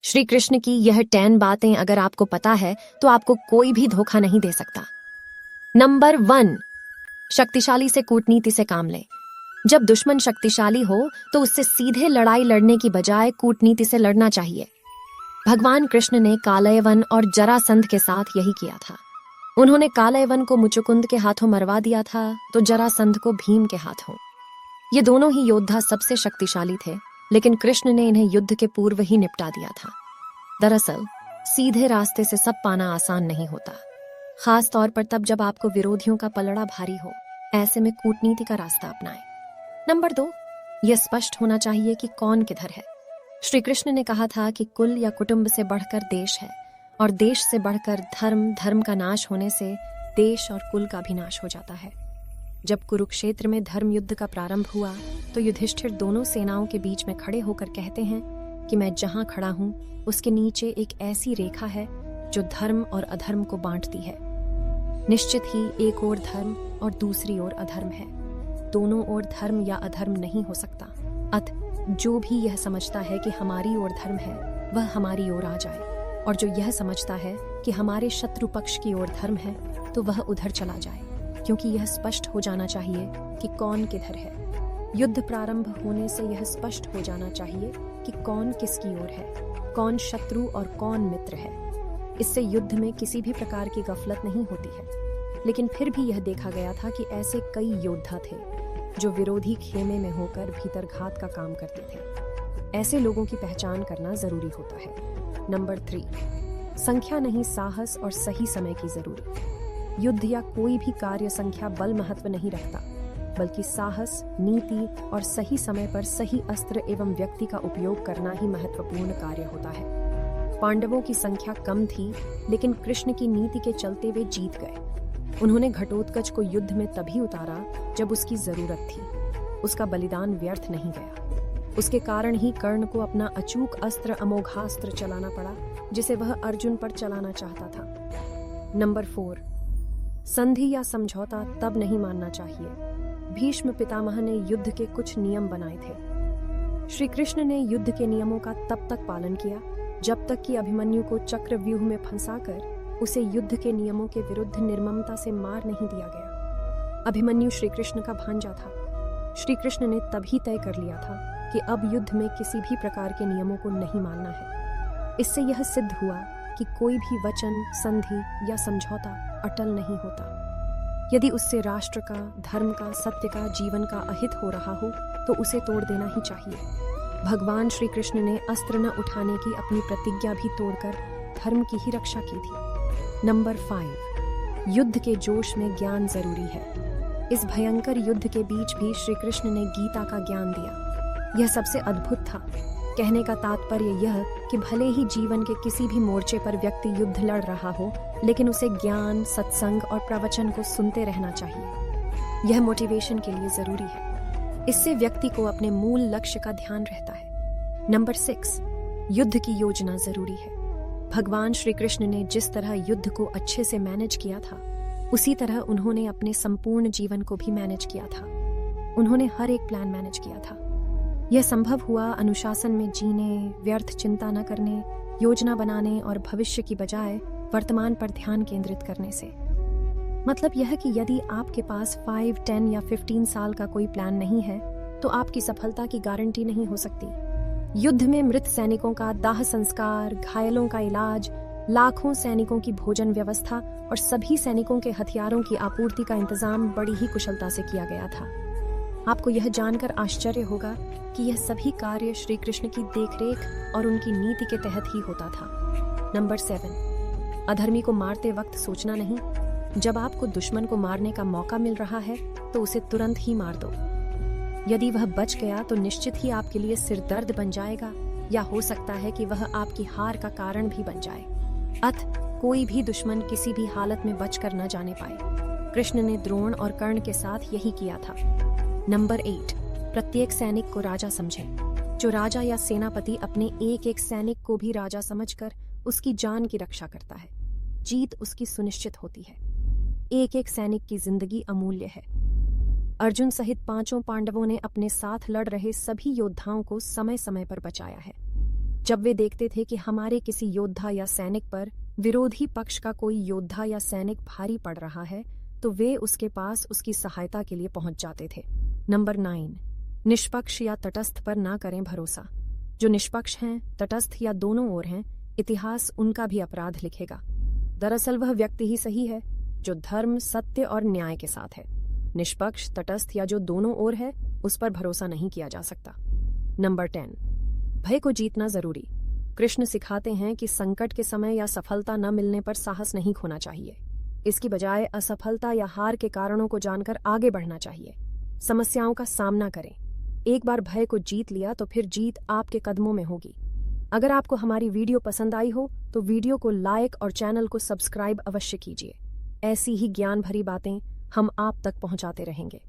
श्री कृष्ण की यह 10 बातें अगर आपको पता है तो आपको कोई भी धोखा नहीं दे सकता। नंबर 1, शक्तिशाली से कूटनीति से काम ले। जब दुश्मन शक्तिशाली हो तो उससे सीधे लड़ाई लड़ने की बजाय कूटनीति से लड़ना चाहिए। भगवान कृष्ण ने कालयवन और जरासंध के साथ यही किया था। उन्होंने कालयवन को मुचुकुंद के हाथों मरवा दिया था तो जरासंध को भीम के हाथों। ये दोनों ही योद्धा सबसे शक्तिशाली थे, लेकिन कृष्ण ने इन्हें युद्ध के पूर्व ही निपटा दिया था। दरअसल सीधे रास्ते से सब पाना आसान नहीं होता, खास तौर पर तब जब आपको विरोधियों का पलड़ा भारी हो। ऐसे में कूटनीति का रास्ता अपनाएं। नंबर 2, यह स्पष्ट होना चाहिए कि कौन किधर है। श्री कृष्ण ने कहा था कि कुल या कुटुंब से बढ़कर देश है, और देश से बढ़कर धर्म, धर्म का नाश होने से देश और कुल का भी नाश हो जाता है। जब कुरुक्षेत्र में धर्म युद्ध का प्रारंभ हुआ तो युधिष्ठिर दोनों सेनाओं के बीच में खड़े होकर कहते हैं कि मैं जहां खड़ा हूं उसके नीचे एक ऐसी रेखा है जो धर्म और अधर्म को बांटती है। निश्चित ही एक ओर धर्म और दूसरी ओर अधर्म है। दोनों ओर धर्म या अधर्म नहीं हो सकता। अतः जो भी यह समझता है कि हमारी ओर धर्म है वह हमारी ओर आ जाए, और जो यह समझता है कि हमारे शत्रु पक्ष की ओर धर्म है तो वह उधर चला जाए, क्योंकि यह स्पष्ट हो जाना चाहिए कि कौन किधर है। युद्ध प्रारंभ होने से यह स्पष्ट हो जाना चाहिए कि कौन किसकी ओर है, कौन शत्रु और कौन मित्र है। इससे युद्ध में किसी भी प्रकार की गफलत नहीं होती है। लेकिन फिर भी यह देखा गया था कि ऐसे कई योद्धा थे जो विरोधी खेमे में होकर भीतर घात का काम करते थे। ऐसे लोगों की पहचान करना जरूरी होता है। नंबर 3, संख्या नहीं, साहस और सही समय की जरूरत। युद्ध या कोई भी कार्य संख्या बल महत्व नहीं रखता, बल्कि साहस, नीति और सही समय पर सही अस्त्र एवं व्यक्ति का उपयोग करना ही महत्वपूर्ण कार्य होता है। पांडवों की संख्या कम थी, लेकिन कृष्ण की नीति के चलते वे जीत गए। उन्होंने घटोत्कच को युद्ध में तभी उतारा जब उसकी जरूरत थी। उसका बलिदान व्यर्थ नहीं गया। उसके कारण ही कर्ण को अपना अचूक अस्त्र अमोघास्त्र चलाना पड़ा, जिसे वह अर्जुन पर चलाना चाहता था। नंबर 4, संधि या समझौता तब नहीं मानना चाहिए। भीष्म पितामह ने युद्ध के कुछ नियम बनाए थे। श्री कृष्ण ने युद्ध के नियमों का तब तक पालन किया जब तक कि अभिमन्यु को चक्रव्यूह में फंसाकर उसे युद्ध के नियमों के विरुद्ध निर्ममता से मार नहीं दिया गया। अभिमन्यु श्री कृष्ण का भांजा था। श्री कृष्ण ने तभी तय कर लिया था कि अब युद्ध में किसी भी प्रकार के नियमों को नहीं मानना है। इससे यह सिद्ध हुआ कि कोई भी वचन, संधि या समझौता अटल नहीं होता। यदि उससे राष्ट्र का, धर्म का, सत्य का, जीवन का अहित हो रहा हो तो उसे तोड़ देना ही चाहिए। भगवान श्री कृष्ण ने अस्त्र न उठाने की अपनी प्रतिज्ञा भी तोड़कर धर्म की ही रक्षा की थी। नंबर 5, युद्ध के जोश में ज्ञान जरूरी है। इस भयंकर युद्ध के बीच भी श्री कृष्ण ने गीता का ज्ञान दिया। यह सबसे अद्भुत था। कहने का तात्पर्य यह कि भले ही जीवन के किसी भी मोर्चे पर व्यक्ति युद्ध लड़ रहा हो, लेकिन उसे ज्ञान, सत्संग और प्रवचन को सुनते रहना चाहिए। यह मोटिवेशन के लिए जरूरी है। इससे व्यक्ति को अपने मूल लक्ष्य का ध्यान रहता है। नंबर 6, युद्ध की योजना जरूरी है। भगवान श्री कृष्ण ने जिस तरह युद्ध को अच्छे से मैनेज किया था, उसी तरह उन्होंने अपने संपूर्ण जीवन को भी मैनेज किया था। उन्होंने हर एक प्लान मैनेज किया था। यह संभव हुआ अनुशासन में जीने, व्यर्थ चिंता न करने, योजना बनाने और भविष्य की बजाय वर्तमान पर ध्यान केंद्रित करने से। मतलब यह कि यदि आपके पास 5, 10 या 15 साल का कोई प्लान नहीं है तो आपकी सफलता की गारंटी नहीं हो सकती। युद्ध में मृत सैनिकों का दाह संस्कार, घायलों का इलाज, लाखों सैनिकों की भोजन व्यवस्था और सभी सैनिकों के हथियारों की आपूर्ति का इंतजाम बड़ी ही कुशलता से किया गया था। आपको यह जानकर आश्चर्य होगा कि यह सभी कार्य श्री कृष्ण की देखरेख और उनकी नीति के तहत ही होता था। नंबर 7, अधर्मी को मारते वक्त सोचना नहीं। जब आपको दुश्मन को मारने का मौका मिल रहा है तो उसे तुरंत ही मार दो। यदि वह बच गया तो निश्चित ही आपके लिए सिरदर्द बन जाएगा, या हो सकता है कि वह आपकी हार का कारण भी बन जाए। अतः कोई भी दुश्मन किसी भी हालत में बचकर न जाने पाए। कृष्ण ने द्रोण और कर्ण के साथ यही किया था। नंबर 8, प्रत्येक सैनिक को राजा समझें। जो राजा या सेनापति अपने एक एक सैनिक को भी राजा समझकर उसकी जान की रक्षा करता है, जीत उसकी सुनिश्चित होती है। एक एक सैनिक की जिंदगी अमूल्य है। अर्जुन सहित 5 पांडवों ने अपने साथ लड़ रहे सभी योद्धाओं को समय समय पर बचाया है। जब वे देखते थे कि हमारे किसी योद्धा या सैनिक पर विरोधी पक्ष का कोई योद्धा या सैनिक भारी पड़ रहा है तो वे उसके पास उसकी सहायता के लिए पहुंच जाते थे। नंबर 9, निष्पक्ष या तटस्थ पर ना करें भरोसा। जो निष्पक्ष हैं, तटस्थ या दोनों ओर हैं, इतिहास उनका भी अपराध लिखेगा। दरअसल वह व्यक्ति ही सही है जो धर्म, सत्य और न्याय के साथ है। निष्पक्ष, तटस्थ या जो दोनों ओर है, उस पर भरोसा नहीं किया जा सकता। नंबर 10, भय को जीतना जरूरी। कृष्ण सिखाते हैं कि संकट के समय या सफलता न मिलने पर साहस नहीं खोना चाहिए। इसकी बजाय असफलता या हार के कारणों को जानकर आगे बढ़ना चाहिए। समस्याओं का सामना करें। एक बार भय को जीत लिया तो फिर जीत आपके कदमों में होगी। अगर आपको हमारी वीडियो पसंद आई हो तो वीडियो को लाइक और चैनल को सब्सक्राइब अवश्य कीजिए। ऐसी ही ज्ञान भरी बातें हम आप तक पहुंचाते रहेंगे।